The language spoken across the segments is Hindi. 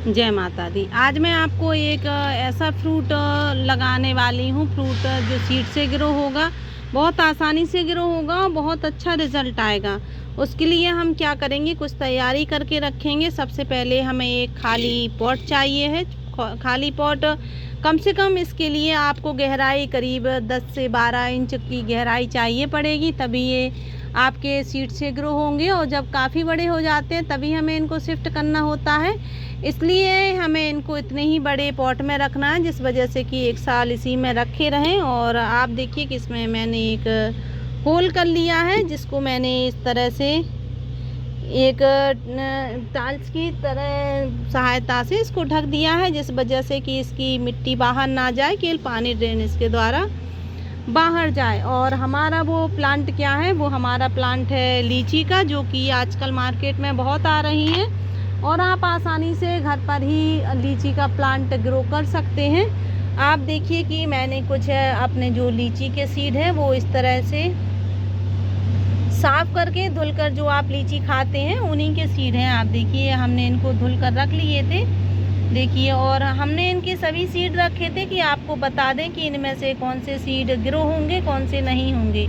जय माता दी। आज मैं आपको एक ऐसा फ्रूट लगाने वाली हूँ, फ्रूट जो सीड से ग्रो होगा, बहुत आसानी से ग्रो होगा, बहुत अच्छा रिज़ल्ट आएगा। उसके लिए हम क्या करेंगे, कुछ तैयारी करके रखेंगे। सबसे पहले हमें एक खाली पॉट चाहिए है। खाली पॉट कम से कम इसके लिए आपको गहराई करीब 10 से 12 इंच की गहराई चाहिए पड़ेगी, तभी ये आपके सीड से ग्रो होंगे। और जब काफ़ी बड़े हो जाते हैं तभी हमें इनको शिफ्ट करना होता है, इसलिए हमें इनको इतने ही बड़े पॉट में रखना है, जिस वजह से कि एक साल इसी में रखे रहें। और आप देखिए कि इसमें मैंने एक होल कर लिया है, जिसको मैंने इस तरह से एक टाइल्स की तरह सहायता से इसको ढक दिया है, जिस वजह से कि इसकी मिट्टी बाहर ना जाए, केवल पानी ड्रेन इसके द्वारा बाहर जाए। और हमारा वो प्लांट क्या है, वो हमारा प्लांट है लीची का, जो कि आजकल मार्केट में बहुत आ रही है और आप आसानी से घर पर ही लीची का प्लांट ग्रो कर सकते हैं। आप देखिए कि मैंने कुछ अपने जो लीची के सीड है वो इस तरह से साफ करके धुलकर, जो आप लीची खाते हैं उन्हीं के सीड हैं। आप देखिए हमने इनको धुल कर रख लिए थे, देखिए। और हमने इनके सभी सीड रखे थे कि आपको बता दें कि इनमें से कौन से सीड ग्रो होंगे, कौन से नहीं होंगे,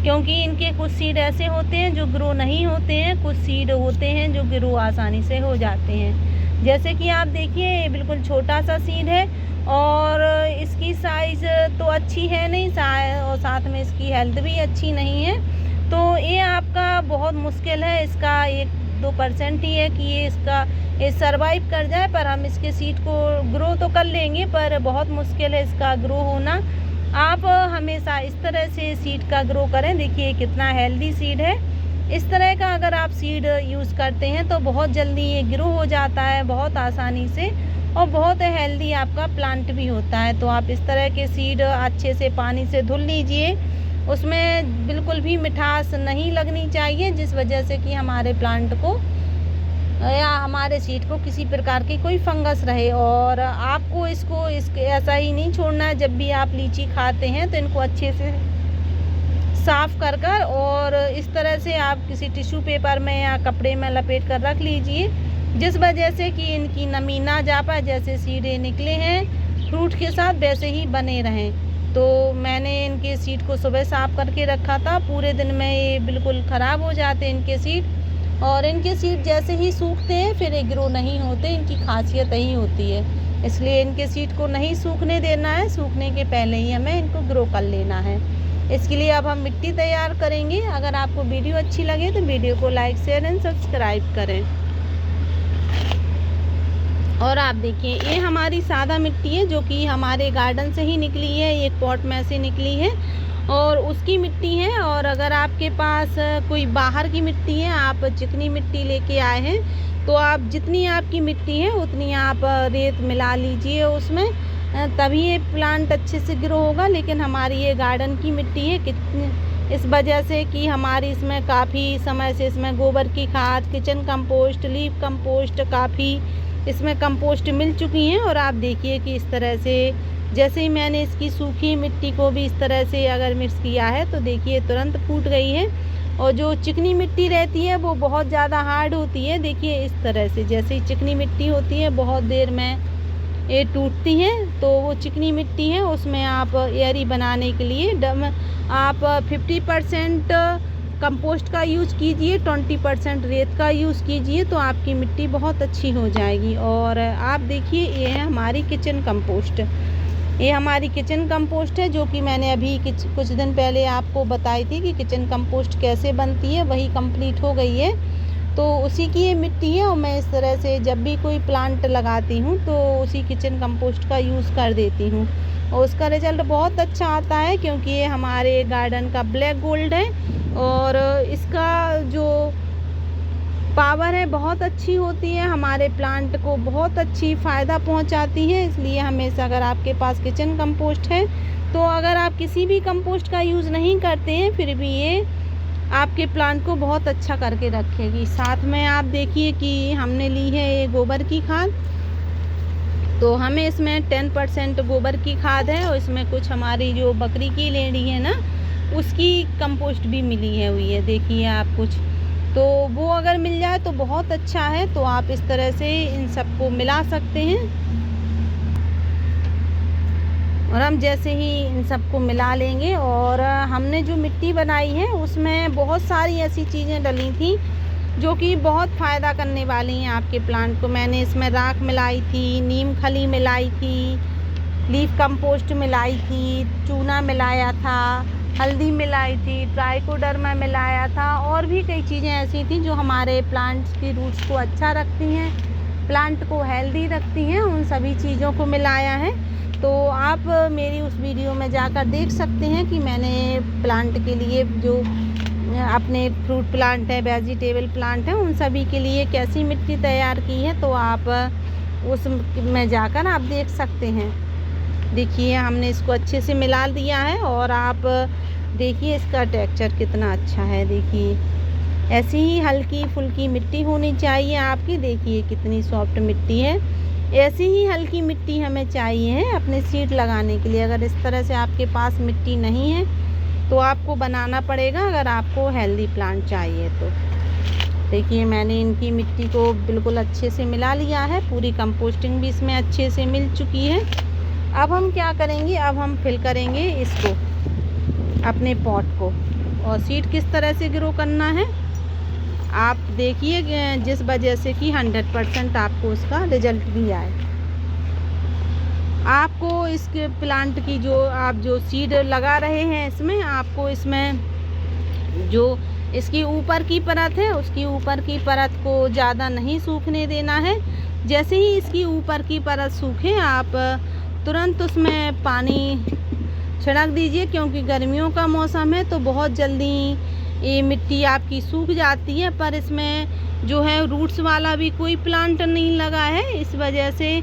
क्योंकि इनके कुछ सीड ऐसे होते हैं जो ग्रो नहीं होते हैं, कुछ सीड होते हैं जो ग्रो आसानी से हो जाते हैं। जैसे कि आप देखिए बिल्कुल छोटा सा सीड है और इसकी साइज़ तो अच्छी है नहीं, और साथ में इसकी हेल्थ भी अच्छी नहीं है। तो ये आपका बहुत मुश्किल है, इसका 1-2% ही है कि ये सरवाइव कर जाए, पर हम इसके सीड को ग्रो तो कर लेंगे, पर बहुत मुश्किल है इसका ग्रो होना। आप हमेशा इस तरह से सीड का ग्रो करें। देखिए कितना हेल्दी सीड है। इस तरह का अगर आप सीड यूज़ करते हैं तो बहुत जल्दी ये ग्रो हो जाता है, बहुत आसानी से, और बहुत हेल्दी आपका प्लांट भी होता है। तो आप इस तरह के सीड अच्छे से पानी से धुल लीजिए, उसमें बिल्कुल भी मिठास नहीं लगनी चाहिए, जिस वजह से कि हमारे प्लांट को या हमारे सीड को किसी प्रकार की कोई फंगस रहे। और आपको इसको ऐसा ही नहीं छोड़ना है। जब भी आप लीची खाते हैं तो इनको अच्छे से साफ़ कर कर और इस तरह से आप किसी टिश्यू पेपर में या कपड़े में लपेट कर रख लीजिए, जिस वजह से कि इनकी नमी ना जा पाए। जैसे सीडे निकले हैं फ्रूट के साथ वैसे ही बने रहें। तो मैंने इनके सीड को सुबह साफ़ करके रखा था, पूरे दिन में ये बिल्कुल ख़राब हो जाते हैं इनके सीड। और इनके सीड जैसे ही सूखते हैं फिर ये ग्रो नहीं होते, इनकी खासियत यही होती है। इसलिए इनके सीड को नहीं सूखने देना है, सूखने के पहले ही हमें इनको ग्रो कर लेना है। इसके लिए अब हम मिट्टी तैयार करेंगे। अगर आपको वीडियो अच्छी लगे तो वीडियो को लाइक, शेयर एंड सब्सक्राइब करें। और आप देखिए ये हमारी सादा मिट्टी है, जो कि हमारे गार्डन से ही निकली है, एक पॉट में से निकली है और उसकी मिट्टी है। और अगर आपके पास कोई बाहर की मिट्टी है, आप चिकनी मिट्टी लेके आए हैं, तो आप जितनी आपकी मिट्टी है उतनी आप रेत मिला लीजिए उसमें, तभी ये प्लांट अच्छे से ग्रो होगा। लेकिन हमारी ये गार्डन की मिट्टी है, कितनी इस वजह से कि हमारी इसमें काफ़ी समय से इसमें गोबर की खाद, किचन कंपोस्ट, लीफ कंपोस्ट, काफ़ी इसमें कंपोस्ट मिल चुकी हैं। और आप देखिए कि इस तरह से जैसे ही मैंने इसकी सूखी मिट्टी को भी इस तरह से अगर मिक्स किया है तो देखिए तुरंत फूट गई है। और जो चिकनी मिट्टी रहती है वो बहुत ज़्यादा हार्ड होती है। देखिए इस तरह से जैसे ही चिकनी मिट्टी होती है बहुत देर में ये टूटती है। तो वो चिकनी मिट्टी है, उसमें आप एयरी बनाने के लिए आप 50% कंपोस्ट का यूज़ कीजिए, 20% रेत का यूज़ कीजिए, तो आपकी मिट्टी बहुत अच्छी हो जाएगी। और आप देखिए ये है हमारी किचन कंपोस्ट, ये हमारी किचन कंपोस्ट है, जो कि मैंने अभी कुछ दिन पहले आपको बताई थी कि किचन कंपोस्ट कैसे बनती है, वही कंप्लीट हो गई है। तो उसी की ये मिट्टी है और मैं इस तरह से जब भी कोई प्लांट लगाती हूँ तो उसी किचन कंपोस्ट का यूज़ कर देती हूँ और उसका रिज़ल्ट बहुत अच्छा आता है, क्योंकि ये हमारे गार्डन का ब्लैक गोल्ड है और इसका जो पावर है बहुत अच्छी होती है, हमारे प्लांट को बहुत अच्छी फ़ायदा पहुंचाती है। इसलिए हमेशा अगर आपके पास किचन कंपोस्ट है, तो अगर आप किसी भी कंपोस्ट का यूज़ नहीं करते हैं फिर भी ये आपके प्लांट को बहुत अच्छा करके रखेगी। साथ में आप देखिए कि हमने ली है ये गोबर की खाद, तो हमें इसमें 10% गोबर की खाद है और इसमें कुछ हमारी जो बकरी की लेड़ी है ना, उसकी कंपोस्ट भी मिली है हुई है। देखिए आप कुछ तो वो अगर मिल जाए तो बहुत अच्छा है। तो आप इस तरह से इन सबको मिला सकते हैं। और हम जैसे ही इन सबको मिला लेंगे, और हमने जो मिट्टी बनाई है उसमें बहुत सारी ऐसी चीज़ें डली थी जो कि बहुत फ़ायदा करने वाली हैं आपके प्लांट को। मैंने इसमें राख मिलाई थी, नीम खली मिलाई थी, लीफ कंपोस्ट मिलाई थी, चूना मिलाया था, हल्दी मिलाई थी, ट्राइकोडर्मा मिलाया था, और भी कई चीज़ें ऐसी थी जो हमारे प्लांट्स की रूट्स को अच्छा रखती हैं, प्लांट को हेल्दी रखती हैं। उन सभी चीज़ों को मिलाया है। तो आप मेरी उस वीडियो में जाकर देख सकते हैं कि मैंने प्लांट के लिए जो अपने फ्रूट प्लांट है, वेजिटेबल प्लांट है, उन सभी के लिए कैसी मिट्टी तैयार की है। तो आप उस में जाकर आप देख सकते हैं। देखिए हमने इसको अच्छे से मिला दिया है, और आप देखिए इसका टेक्सचर कितना अच्छा है। देखिए ऐसी ही हल्की फुल्की मिट्टी होनी चाहिए आपकी। देखिए कितनी सॉफ्ट मिट्टी है। ऐसी ही हल्की मिट्टी हमें चाहिए है अपने सीड लगाने के लिए। अगर इस तरह से आपके पास मिट्टी नहीं है तो आपको बनाना पड़ेगा, अगर आपको हेल्दी प्लांट चाहिए तो। देखिए मैंने इनकी मिट्टी को बिल्कुल अच्छे से मिला लिया है। पूरी कंपोस्टिंग भी इसमें अच्छे से मिल चुकी है। अब हम क्या करेंगे, अब हम फिल करेंगे इसको, अपने पॉट को। और सीड किस तरह से ग्रो करना है आप देखिए, जिस वजह से कि 100% आपको उसका रिजल्ट भी आए। आपको इसके प्लांट की जो सीड लगा रहे हैं इसमें, आपको इसमें जो इसकी ऊपर की परत है उसकी ऊपर की परत को ज़्यादा नहीं सूखने देना है। जैसे ही इसकी ऊपर की परत सूखे आप तुरंत उसमें पानी छिड़क दीजिए, क्योंकि गर्मियों का मौसम है तो बहुत जल्दी ये मिट्टी आपकी सूख जाती है। पर इसमें जो है रूट्स वाला भी कोई प्लांट नहीं लगा है, इस वजह से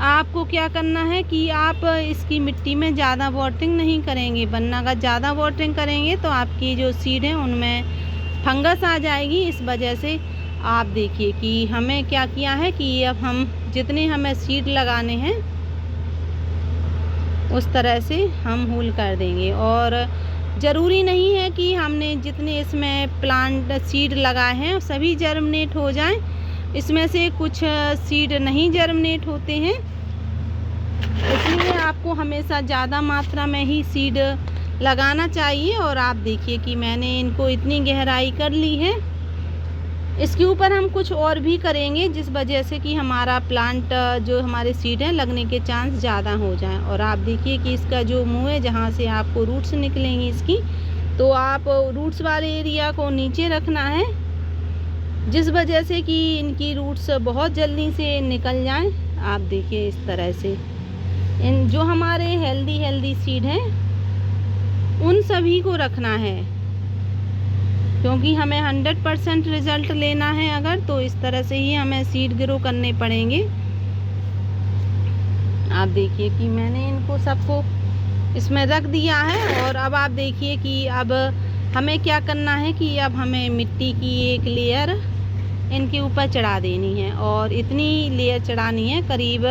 आपको क्या करना है कि आप इसकी मिट्टी में ज़्यादा वाटरिंग नहीं करेंगे, वरना अगर ज़्यादा वाटरिंग करेंगे तो आपकी जो सीड है उनमें फंगस आ जाएगी। इस वजह से आप देखिए कि हमें क्या किया है कि अब हम जितने हमें सीड लगाने हैं उस तरह से हम होल कर देंगे। और ज़रूरी नहीं है कि हमने जितने इसमें प्लांट सीड लगाए हैं सभी जर्मिनेट हो जाएं। इसमें से कुछ सीड नहीं जर्मिनेट होते हैं, इसलिए आपको हमेशा ज़्यादा मात्रा में ही सीड लगाना चाहिए। और आप देखिए कि मैंने इनको इतनी गहराई कर ली है। इसके ऊपर हम कुछ और भी करेंगे जिस वजह से कि हमारा प्लांट जो हमारे सीड हैं लगने के चांस ज़्यादा हो जाएं। और आप देखिए कि इसका जो मुंह है जहाँ से आपको रूट्स निकलेंगी इसकी, तो आप रूट्स वाले एरिया को नीचे रखना है, जिस वजह से कि इनकी रूट्स बहुत जल्दी से निकल जाएं। आप देखिए इस तरह से इन जो हमारे हेल्दी सीड हैं उन सभी को रखना है, क्योंकि हमें 100% रिज़ल्ट लेना है अगर, तो इस तरह से ही हमें सीड ग्रो करने पड़ेंगे। आप देखिए कि मैंने इनको सबको इसमें रख दिया है। और अब आप देखिए कि अब हमें क्या करना है कि अब हमें मिट्टी की एक लेयर इनके ऊपर चढ़ा देनी है, और इतनी लेयर चढ़ानी है, करीब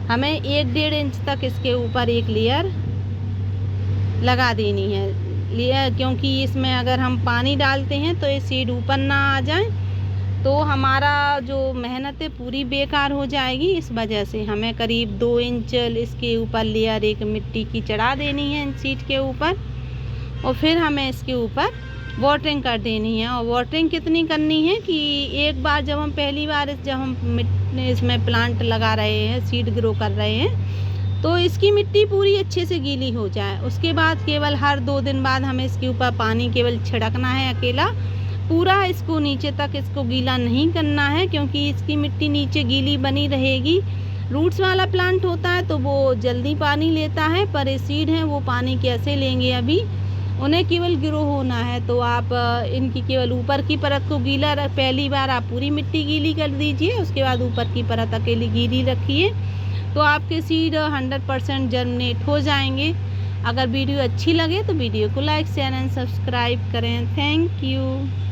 हमें 1-1.5 इंच तक इसके ऊपर एक लेयर लगा देनी है लेयर, क्योंकि इसमें अगर हम पानी डालते हैं तो ये सीड ऊपर ना आ जाए तो हमारा जो मेहनत है पूरी बेकार हो जाएगी। इस वजह से हमें करीब 2 इंच इसके ऊपर लेयर एक मिट्टी की चढ़ा देनी है इन सीड के ऊपर, और फिर हमें इसके ऊपर वाटरिंग कर देनी है। और वाटरिंग कितनी करनी है कि एक बार जब हम पहली बार जब हम इसमें प्लांट लगा रहे हैं, सीड ग्रो कर रहे हैं, तो इसकी मिट्टी पूरी अच्छे से गीली हो जाए। उसके बाद केवल हर 2 दिन बाद हमें इसके ऊपर पानी केवल छिड़कना है अकेला, पूरा इसको नीचे तक इसको गीला नहीं करना है, क्योंकि इसकी मिट्टी नीचे गीली बनी रहेगी। रूट्स वाला प्लांट होता है तो वो जल्दी पानी लेता है, पर ये सीड हैं वो पानी कैसे लेंगे, अभी उन्हें केवल ग्रो होना है। तो आप इनकी केवल ऊपर की परत को गीला पहली बार आप पूरी मिट्टी गीली कर दीजिए, उसके बाद ऊपर की परत अकेली गीली रखिए, तो आपके सीड 100% जर्मिनेट हो जाएंगे। अगर वीडियो अच्छी लगे तो वीडियो को लाइक शेयर एंड सब्सक्राइब करें। Thank you.